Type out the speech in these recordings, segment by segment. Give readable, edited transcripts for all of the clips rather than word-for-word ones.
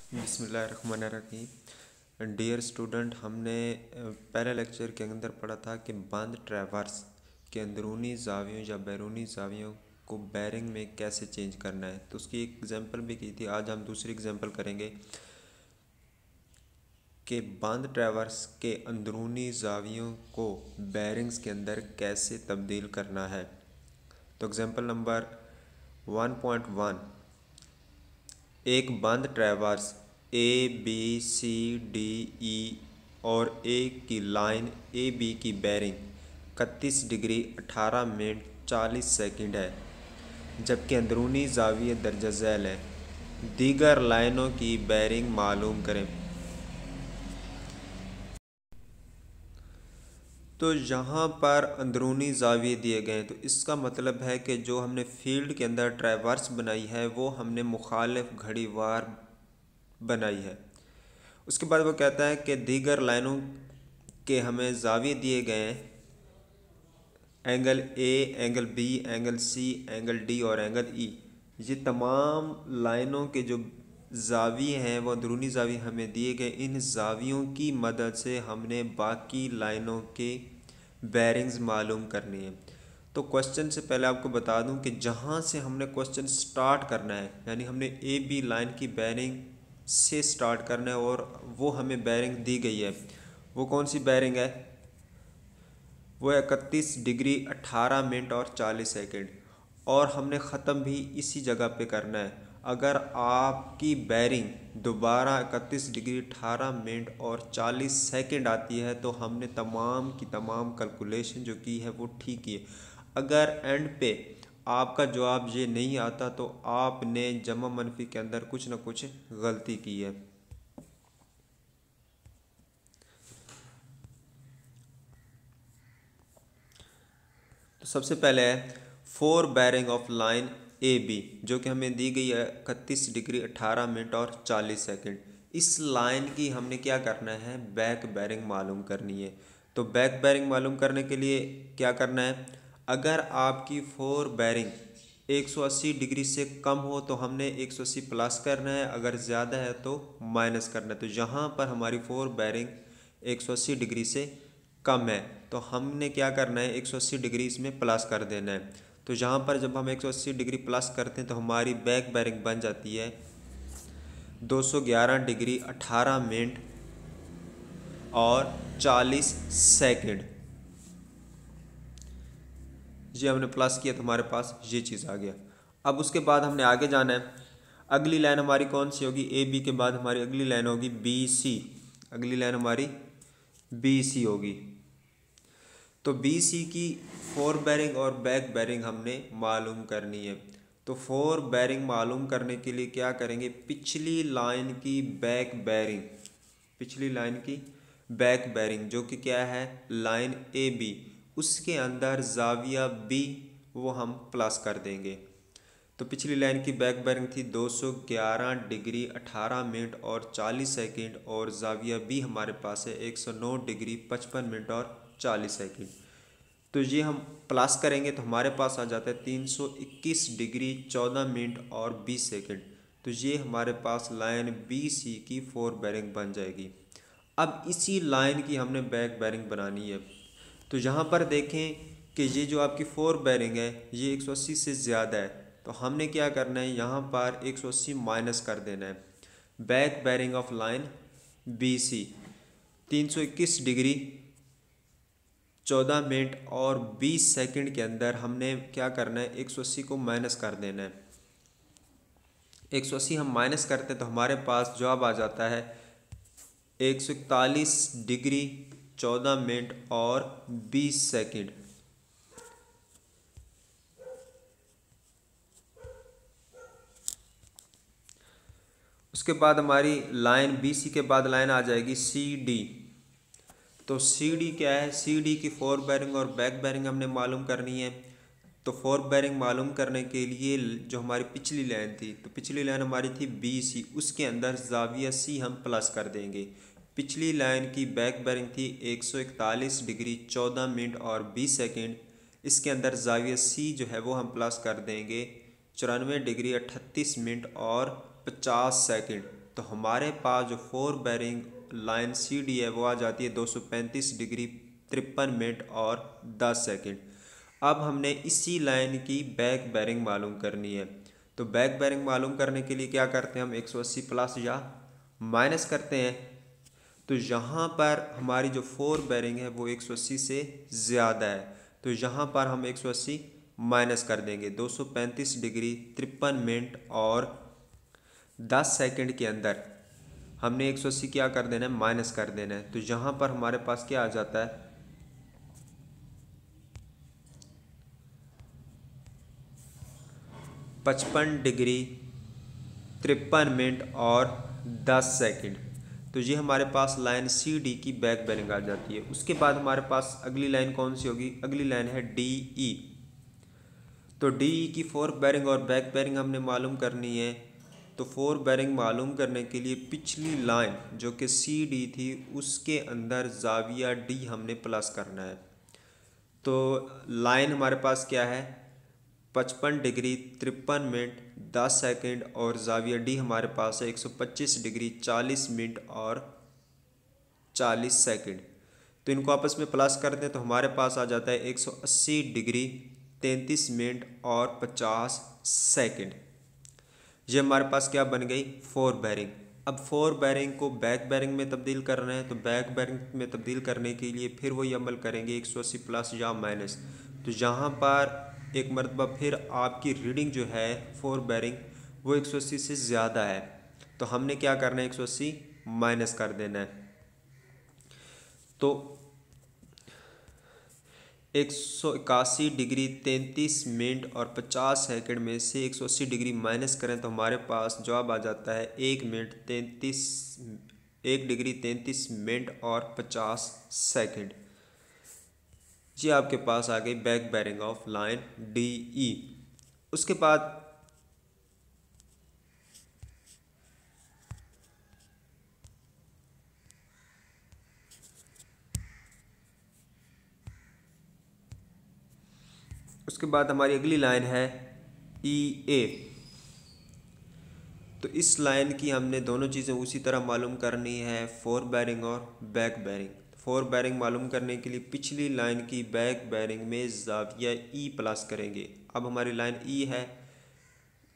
बिस्मिल्लाहिर्रहमानिर्रहीम। Dear student, हमने पहले लेक्चर के अंदर पढ़ा था कि बंद ट्रैवर्स के अंदरूनी ज़ावियों या बैरूनी ज़ावियों को बेरिंग में कैसे चेंज करना है। तो उसकी एक एग्जांपल भी की थी। आज हम दूसरी एग्जांपल करेंगे कि बंद ट्रैवर्स के अंदरूनी ज़ावियों को बेरिंग्स के अंदर कैसे तब्दील करना है। तो एग्जांपल नंबर 1.1, एक बंद ट्रैवर्स ABCDE और ए की लाइन AB की बेरिंग 31 डिग्री 18 मिनट 40 सेकंड है, जबकि अंदरूनी ज़ाविये दर्ज झैल है। दीगर लाइनों की बेरिंग मालूम करें। तो यहाँ पर अंदरूनी ज़ाविये दिए गए हैं, तो इसका मतलब है कि जो हमने फील्ड के अंदर ट्रैवर्स बनाई है वो हमने मुखालिफ घड़ीवार बनाई है। उसके बाद वो कहता है कि दीगर लाइनों के हमें ज़ाविये दिए गए हैं, angle A, angle B, angle C, angle D और एंगल E। ये तमाम लाइनों के जो ज़ाविये हैं वो अंदरूनी ज़ाविये हमें दिए गए। इन ज़ावियों की मदद से हमने बाकी लाइनों के बेरिंग्स मालूम करनी है। तो क्वेश्चन से पहले आपको बता दूं कि जहां से हमने क्वेश्चन स्टार्ट करना है, यानी हमने AB लाइन की बेरिंग से स्टार्ट करना है और वो हमें बेरिंग दी गई है। वो कौन सी बेरिंग है? वो 31 डिग्री 18 मिनट और 40 सेकंड, और हमने ख़त्म भी इसी जगह पे करना है। अगर आपकी बेरिंग दोबारा 31 डिग्री 18 मिनट और 40 सेकंड आती है तो हमने तमाम की तमाम कैलकुलेशन जो की है वो ठीक की है। अगर एंड पे आपका जवाब ये नहीं आता तो आपने जमा मनफी के अंदर कुछ ना कुछ गलती की है। तो सबसे पहले है fore bearing of line AB, जो कि हमें दी गई है 31 डिग्री 18 मिनट और 40 सेकंड। इस लाइन की हमने क्या करना है? बैक बेरिंग मालूम करनी है। तो बैक बेरिंग मालूम करने के लिए क्या करना है? अगर आपकी फोर बेरिंग 180 डिग्री से कम हो तो हमने 180 प्लस करना है, अगर ज़्यादा है तो माइनस करना है। तो यहाँ पर हमारी फोर बेरिंग 180 डिग्री से कम है तो हमने क्या करना है? 180 डिग्री इसमें प्लस कर देना है। तो यहाँ पर जब हम 180 डिग्री प्लस करते हैं तो हमारी बैक बेरिंग बन जाती है 211 डिग्री 18 मिनट और 40 सेकंड। ये हमने प्लस किया तो हमारे पास ये चीज़ आ गया। अब उसके बाद हमने आगे जाना है। अगली लाइन हमारी कौन सी होगी? AB के बाद हमारी अगली लाइन होगी BC। अगली लाइन हमारी BC होगी। तो BC की फोर बेरिंग और बैक बेरिंग हमने मालूम करनी है। तो फोर बेरिंग मालूम करने के लिए क्या करेंगे? पिछली लाइन की बैक बेरिंग, पिछली लाइन की बैक बेरिंग जो कि क्या है? लाइन AB, उसके अंदर ज़ाविया B वो हम प्लस कर देंगे। तो पिछली लाइन की बैक बेरिंग थी 211 डिग्री 18 मिनट और 40 सेकंड और ज़ाविया B हमारे पास है 109 डिग्री 55 मिनट और 40 सेकंड। तो ये हम प्लस करेंगे तो हमारे पास आ जाता है 321 डिग्री 14 मिनट और 20 सेकंड। तो ये हमारे पास लाइन BC की फोर बेरिंग बन जाएगी। अब इसी लाइन की हमने बैक बेरिंग बनानी है। तो यहाँ पर देखें कि ये जो आपकी फोर बेरिंग है ये 180 से ज़्यादा है, तो हमने क्या करना है? यहाँ पर 180 माइनस कर देना है। Back bearing of line BC 321 degree 14 minute और 20 सेकंड के अंदर हमने क्या करना है? 180 को माइनस कर देना है। 180 हम माइनस करते हैं तो हमारे पास जवाब आ जाता है 141 डिग्री 14 मिनट और 20 सेकंड। उसके बाद हमारी लाइन BC के बाद लाइन आ जाएगी CD। तो CD क्या है? CD की फोर बेरिंग और बैक बेरिंग हमने मालूम करनी है। तो फोर बेरिंग मालूम करने के लिए जो हमारी पिछली लाइन थी, तो पिछली लाइन हमारी थी BC, उसके अंदर ज़ाविया C हम प्लस कर देंगे। पिछली लाइन की बैक बेरिंग थी 141 डिग्री 14 मिनट और 20 सेकंड, इसके अंदर ज़ाविया C जो है वो हम प्लस कर देंगे 94 डिग्री 38 मिनट और 50 सेकंड। तो हमारे पास जो fore bearing line C D है वो आ जाती है 235 डिग्री 53 मिनट और 10 सेकंड। अब हमने इसी लाइन की बैक बेरिंग मालूम करनी है। तो बैक बेरिंग मालूम करने के लिए क्या करते हैं, हम 180 प्लस या माइनस करते हैं। तो यहाँ पर हमारी जो फोर बेरिंग है वो 180 से ज़्यादा है, तो यहाँ पर हम 180 माइनस कर देंगे। 235 डिग्री 53 मिनट और 10 सेकंड के अंदर हमने 180 क्या कर देना है, माइनस कर देना है। तो यहाँ पर हमारे पास क्या आ जाता है, 55 डिग्री 53 मिनट और 10 सेकंड। तो ये हमारे पास लाइन सी डी की बैक बेरिंग आ जाती है। उसके बाद हमारे पास अगली लाइन कौन सी होगी, अगली लाइन है डी ई। तो डी ई की फोर बेरिंग और बैक बेरिंग हमने मालूम करनी है। तो फोर बेरिंग मालूम करने के लिए पिछली लाइन जो कि सी डी थी उसके अंदर जाविया डी हमने प्लस करना है। तो लाइन हमारे पास क्या है, 55 डिग्री 53 मिनट 10 सेकंड और जाविया डी हमारे पास है 125 डिग्री 40 मिनट और 40 सेकंड। तो इनको आपस में प्लस कर दें तो हमारे पास आ जाता है 180 डिग्री 33 मिनट और 50 सेकंड। ये हमारे पास क्या बन गई, फोर बेरिंग। अब फोर बेरिंग को बैक बेरिंग में तब्दील करना है। तो बैक बेरिंग में तब्दील करने के लिए फिर वही अमल करेंगे, 180 प्लस या माइनस। तो यहाँ पर एक मरतबा फिर आपकी रीडिंग जो है फोर बेरिंग वो 180 से ज़्यादा है, तो हमने क्या करना है, 180 माइनस कर देना है। तो 181 डिग्री 33 मिनट और 50 सेकंड में से 180 डिग्री माइनस करें तो हमारे पास जवाब आ जाता है 1 डिग्री 33 मिनट और 50 सेकंड। जी आपके पास आ गई back bearing of line D E. उसके बाद हमारी अगली लाइन है ई ए। तो इस लाइन की हमने दोनों चीज़ें उसी तरह मालूम करनी है, फोर बेरिंग और बैक बेरिंग। फोर बेरिंग मालूम करने के लिए पिछली लाइन की बैक बेरिंग में जाविया ई प्लस करेंगे। अब हमारी लाइन ई है,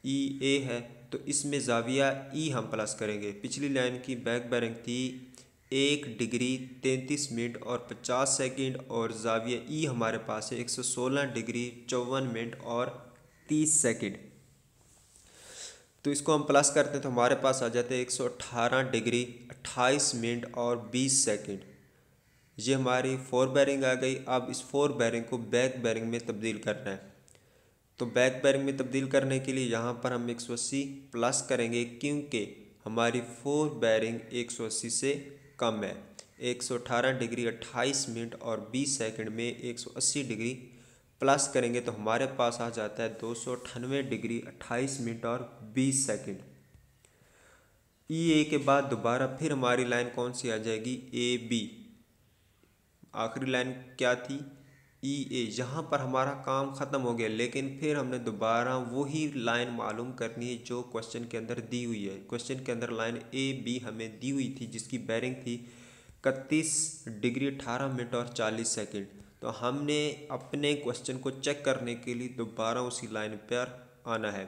ई ए है, तो इसमें जाविया ई हम प्लस करेंगे। पिछली लाइन की बैक बेरिंग थी 1 डिग्री 33 मिनट और 50 सेकंड और जाविया ई हमारे पास है 116 डिग्री 54 मिनट और 30 सेकंड। तो इसको हम प्लस करते हैं तो हमारे पास आ जाते हैं 118 डिग्री 28 मिनट और 20 सेकंड। ये हमारी फोर बेरिंग आ गई। अब इस फोर बेरिंग को बैक बेरिंग में तब्दील करना है। तो बैक बेरिंग में तब्दील करने के लिए यहाँ पर हम 180 प्लस करेंगे, क्योंकि हमारी फोर बेरिंग 180 से कम है। 118 डिग्री 28 मिनट और 20 सेकंड में 180 डिग्री प्लस करेंगे तो हमारे पास आ जाता है 298 डिग्री 28 मिनट और 20 सेकंड। ई ए के बाद दोबारा फिर हमारी लाइन कौन सी आ जाएगी, ए बी। आखिरी लाइन क्या थी, ई ए। यहाँ पर हमारा काम ख़त्म हो गया, लेकिन फिर हमने दोबारा वही लाइन मालूम करनी है जो क्वेश्चन के अंदर दी हुई है। क्वेश्चन के अंदर लाइन ए बी हमें दी हुई थी जिसकी बेरिंग थी 31 डिग्री 18 मिनट और 40 सेकंड। तो हमने अपने क्वेश्चन को चेक करने के लिए दोबारा उसी लाइन पर आना है।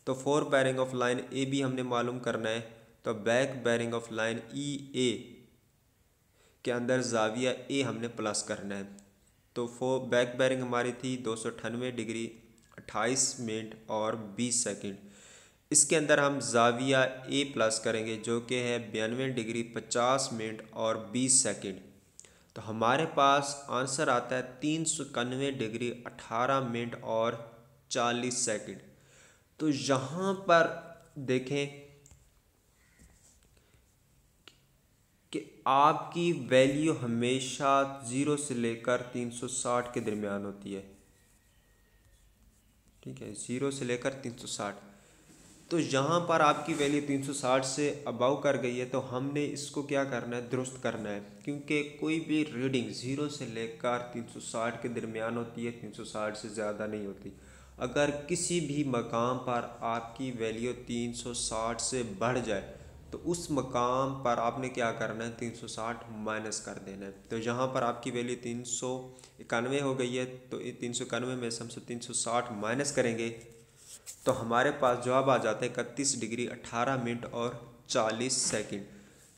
तो fore bearing of line A B हमने मालूम करना है। तो back bearing of line E A के अंदर जाविया ए हमने प्लस करना है। तो बैक बेरिंग हमारी थी 298 डिग्री 28 मिनट और 20 सेकंड। इसके अंदर हम जाविया ए प्लस करेंगे जो कि है 92 डिग्री 50 मिनट और 20 सेकंड। तो हमारे पास आंसर आता है 391 डिग्री 18 मिनट और 40 सेकंड। तो यहाँ पर देखें कि आपकी वैल्यू हमेशा 0 से लेकर 360 के दरमियान होती है। ठीक है, 0 से लेकर 360। तो यहाँ पर आपकी वैल्यू 360 से अबाव कर गई है, तो हमने इसको क्या करना है, दुरुस्त करना है। क्योंकि कोई भी रीडिंग 0 से लेकर 360 के दरमियान होती है, 360 से ज़्यादा नहीं होती। अगर किसी भी मकाम पर आपकी वैल्यू 360 से बढ़ जाए तो उस मकाम पर आपने क्या करना है, 360 माइनस कर देना है। तो यहाँ पर आपकी वैल्यू 391 हो गई है, तो 391 में से हम 360 माइनस करेंगे तो हमारे पास जवाब आ जाता है 31 डिग्री 18 मिनट और 40 सेकंड।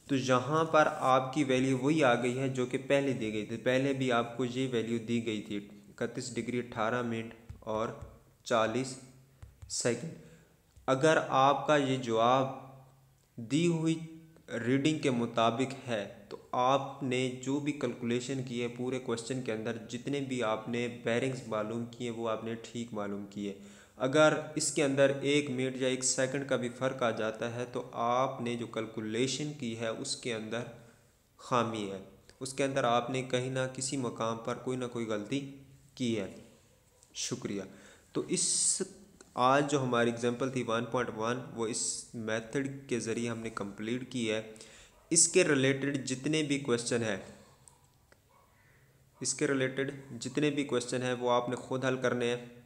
तो यहाँ पर आपकी वैल्यू वही आ गई है जो कि पहले दी गई थी। पहले भी आपको ये वैल्यू दी गई थी 31 डिग्री 18 मिनट और 40 सेकंड। अगर आपका ये जवाब दी हुई रीडिंग के मुताबिक है तो आपने जो भी कैलकुलेशन की है पूरे क्वेश्चन के अंदर, जितने भी आपने बेरिंग्स मालूम किए वो आपने ठीक मालूम किए। अगर इसके अंदर 1 मिनट या 1 सेकंड का भी फ़र्क आ जाता है तो आपने जो कैलकुलेशन की है उसके अंदर खामी है, उसके अंदर आपने कहीं ना किसी मकाम पर कोई ना कोई गलती की है। शुक्रिया। तो इस आज जो हमारी एग्जांपल थी 1.1 वो इस मेथड के ज़रिए हमने कंप्लीट की है। इसके रिलेटेड जितने भी क्वेश्चन है वो आपने खुद हल करने हैं।